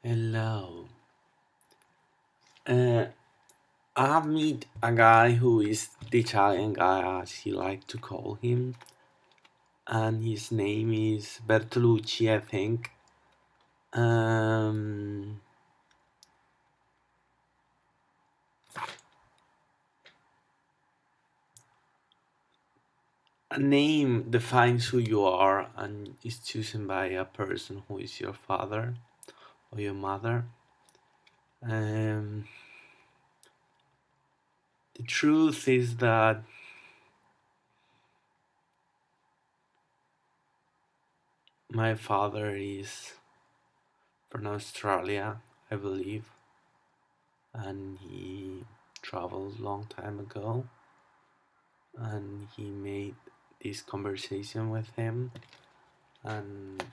Hello. Uh, I meet a guy who is the Italian guy, as he like to call him, and his name is Bertolucci, I think. Um, a name defines who you are and is chosen by a person who is your father or your mother. Um, the truth is that my father is from Australia, I believe, and he traveled a long time ago, and he made this conversation with him. And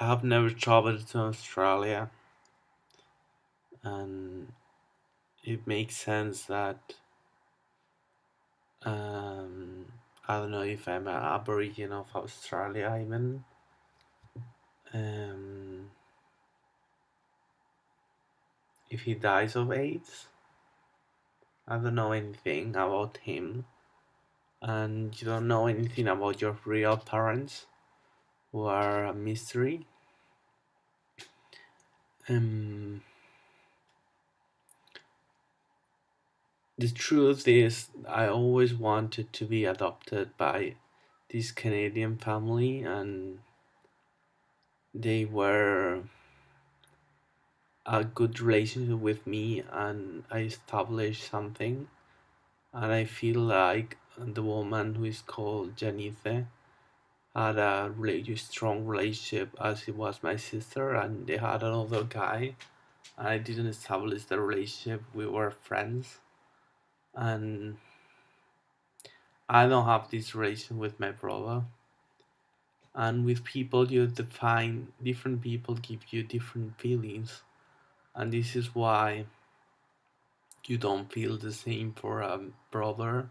I have never traveled to Australia, and it makes sense that um, I don't know if I'm an Aborigine of Australia even. Um, if he dies of AIDS, I don't know anything about him, and you don't know anything about your real parents, who are a mystery. Um, the truth is, I always wanted to be adopted by this Canadian family, and they were a good relationship with me, and I established something. And I feel like the woman who is called Janice had a really strong relationship as it was my sister, and they had another guy. I didn't establish the relationship, we were friends, and I don't have this relation with my brother. And with people, you define different people give you different feelings, and this is why you don't feel the same for a brother,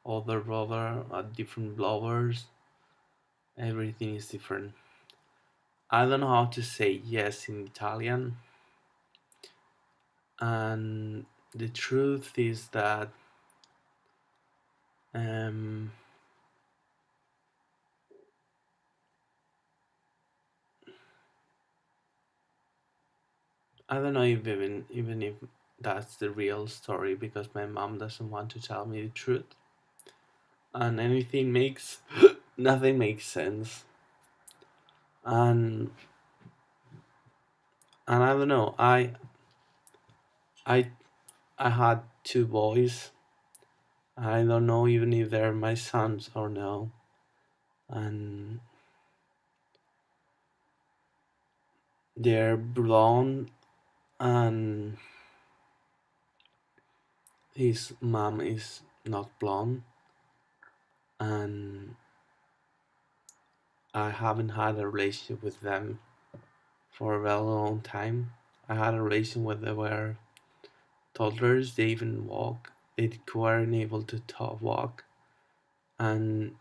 other brother, different lovers. Everything is different. I don't know how to say yes in Italian, and the truth is that um, I don't know if even if that's the real story, because my mom doesn't want to tell me the truth, and anything makes nothing makes sense. And I don't know. I I had two boys. I don't know even if they're my sons or no. And they're blonde, and his mom is not blonde. And I haven't had a relationship with them for a very long time. I had a relation when they were toddlers. They even walk. They weren't able to talk, walk, and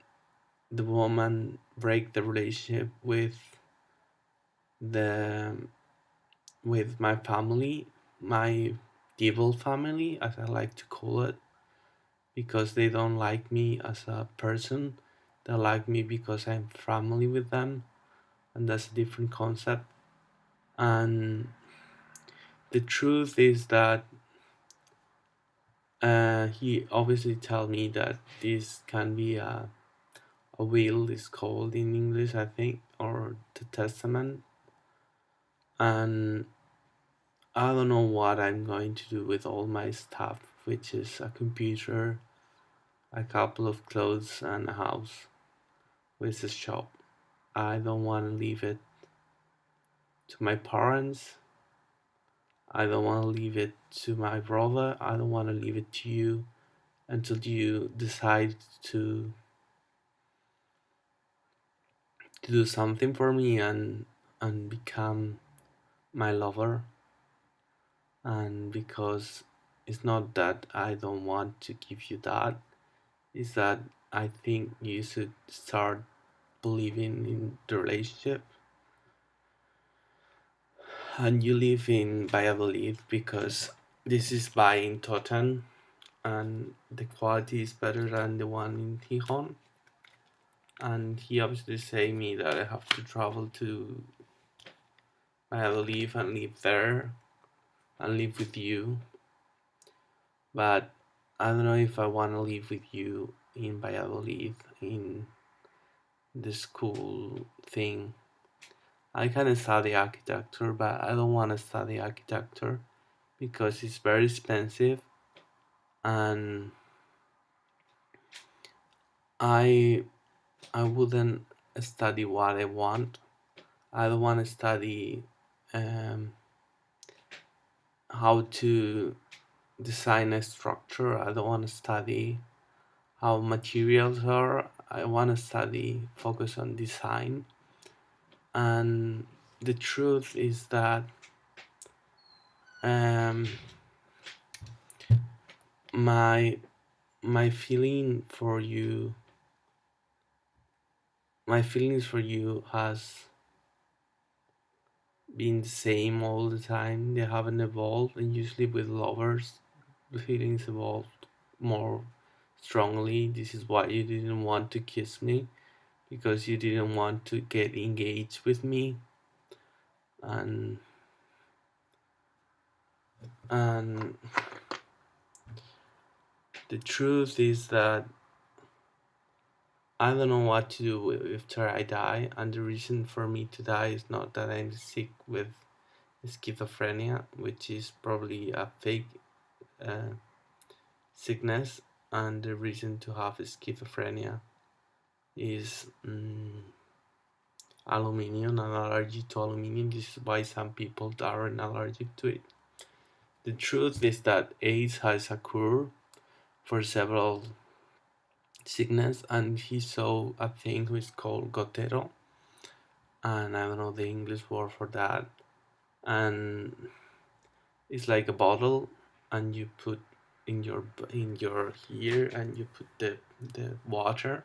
the woman break the relationship the with my family, my devil family, as I like to call it, because they don't like me as a person. They like me because I'm family with them, and that's a different concept. And the truth is that he obviously tell me that this can be a will is called in English, I think, or the testament. And I don't know what I'm going to do with all my stuff, which is a computer, a couple of clothes, and a house with a shop. I don't want to leave it to my parents. I don't want to leave it to my brother. I don't want to leave it to you until you decide to do something for me and become my lover. And because it's not that I don't want to give you that, it's that I think you should start believing in the relationship. and you live in Valladolid because this is by in Totan and the quality is better than the one in Gijón. And he obviously say me that I have to travel to Valladolid and live there and live with you. But I don't know if I want to live with you in Valladolid in the school thing. I can study architecture, but I don't want to study architecture because it's very expensive and I I wouldn't study what I want. I don't want to study um, how to design a structure. I don't want to study how materials are. I want to study focus on design. And the truth is that um, my my feeling for you my feelings for you has been the same all the time. They haven't evolved, and usually with lovers the feelings evolved more strongly. This is why you didn't want to kiss me, because you didn't want to get engaged with me. And and the truth is that I don't know what to do after I die, and the reason for me to die is not that I'm sick with schizophrenia, which is probably a fake uh, sickness, and the reason to have schizophrenia is aluminium, an allergy to aluminium. This is why some people aren't allergic to it. The truth is that AIDS has a cure for several sickness, and he saw a thing which is called gotero, and I don't know the English word for that. And it's like a bottle, and you put in your ear, and you put the water,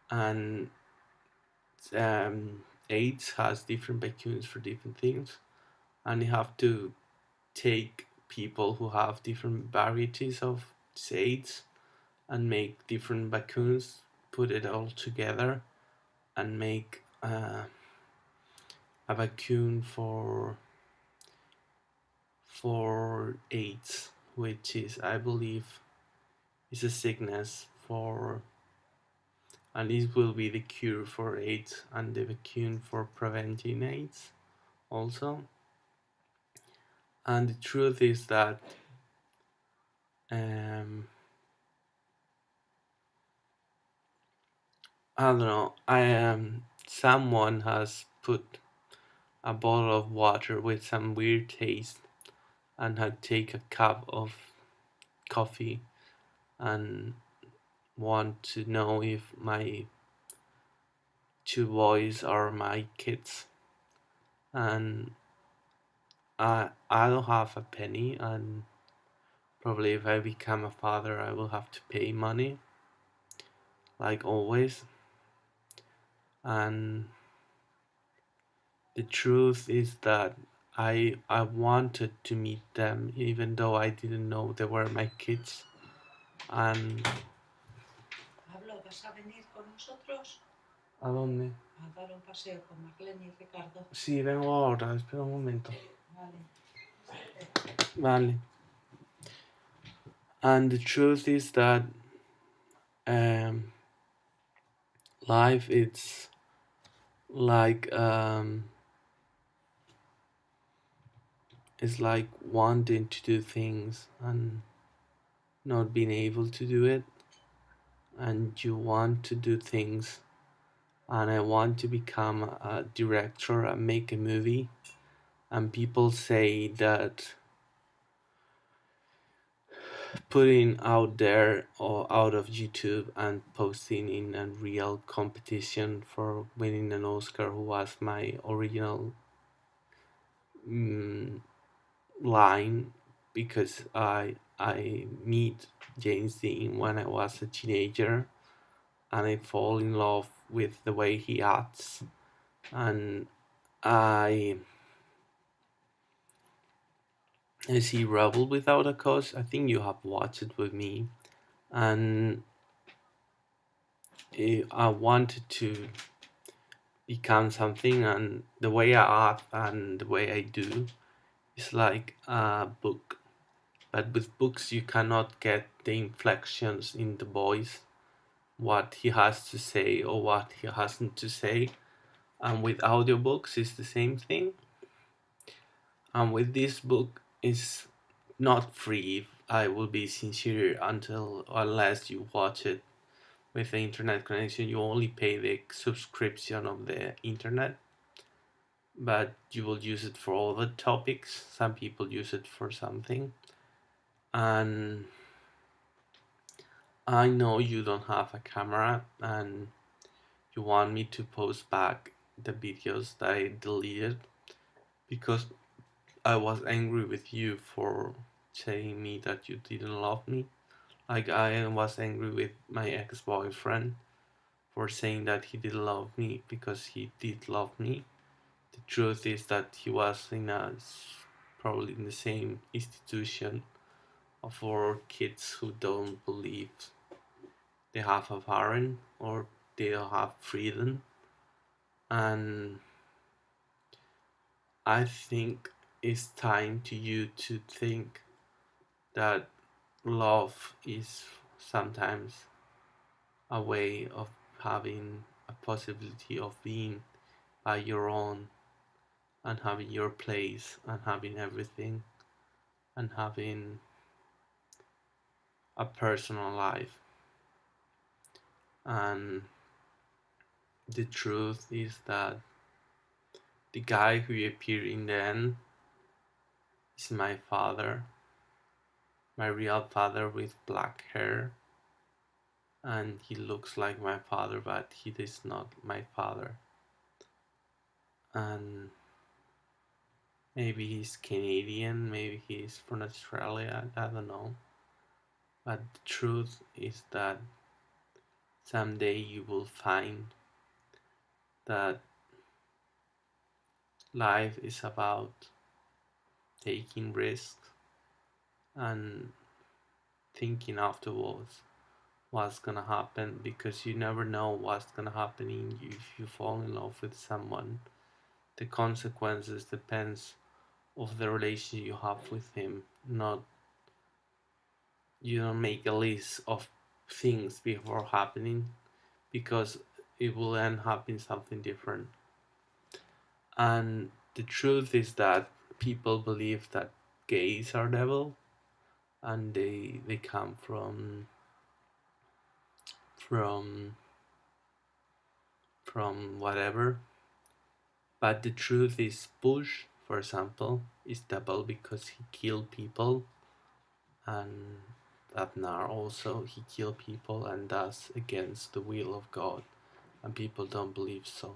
and AIDS has different vacuums for different things, and you have to take people who have different varieties of AIDS and make different vacuums, put it all together, and make a vacuum for AIDS, which is, I believe, is a sickness for, and this will be the cure for AIDS and the vacuum for preventing AIDS also. And the truth is that um, I don't know. I am someone has put a bottle of water with some weird taste and had take a cup of coffee and want to know if my two boys are my kids. And I don't have a penny, and probably if I become a father I will have to pay money like always. And the truth is that I wanted to meet them even though I didn't know they were my kids. And Pablo, ¿vas a venir con nosotros ¿a dónde? a dar un paseo con Marlene y Ricardo? Sí, vengo ahora, espera un momento. Vale. Vale. And the truth is that um, life it's like it's like wanting to do things and not being able to do it, and you want to do things, and I want to become a director and make a movie. And people say that putting out there or out of YouTube and posting in a real competition for winning an Oscar, who was my original mm, line, because I meet James Dean when I was a teenager, and I fall in love with the way he acts, and I I see Rebel Without a Cause. I think you have watched it with me, and I wanted to become something, and the way I act and the way I do is like a book. But with books, you cannot get the inflections in the voice, what he has to say or what he hasn't to say. And with audiobooks, it's the same thing. And with this book, is not free. I will be sincere until unless you watch it with the internet connection. You only pay the subscription of the internet, but you will use it for all the topics. Some people use it for something, and I know you don't have a camera and you want me to post back the videos that I deleted because I was angry with you for saying me that you didn't love me. Like I was angry with my ex-boyfriend for saying that he didn't love me because he did love me. The truth is that he was in a probably in the same institution for kids who don't believe they have a parent or they have freedom. And I think it's time to you to think that love is sometimes a way of having a possibility of being by your own and having your place and having everything and having a personal life. And the truth is that the guy who appeared in the end is my father, my real father with black hair. And he looks like my father, but he is not my father. And maybe he's Canadian, maybe he's from Australia, I don't know. But the truth is that someday you will find that life is about taking risks and thinking afterwards what's gonna happen because you never know what's gonna happen in you if you fall in love with someone. The consequences depends of the relation you have with him, not you don't make a list of things before happening because it will end up in something different. And the truth is that people believe that gays are devil and they come from from whatever. But the truth is Bush, for example, is devil because he killed people, and Abnar also he killed people and that's against the will of God and people don't believe so.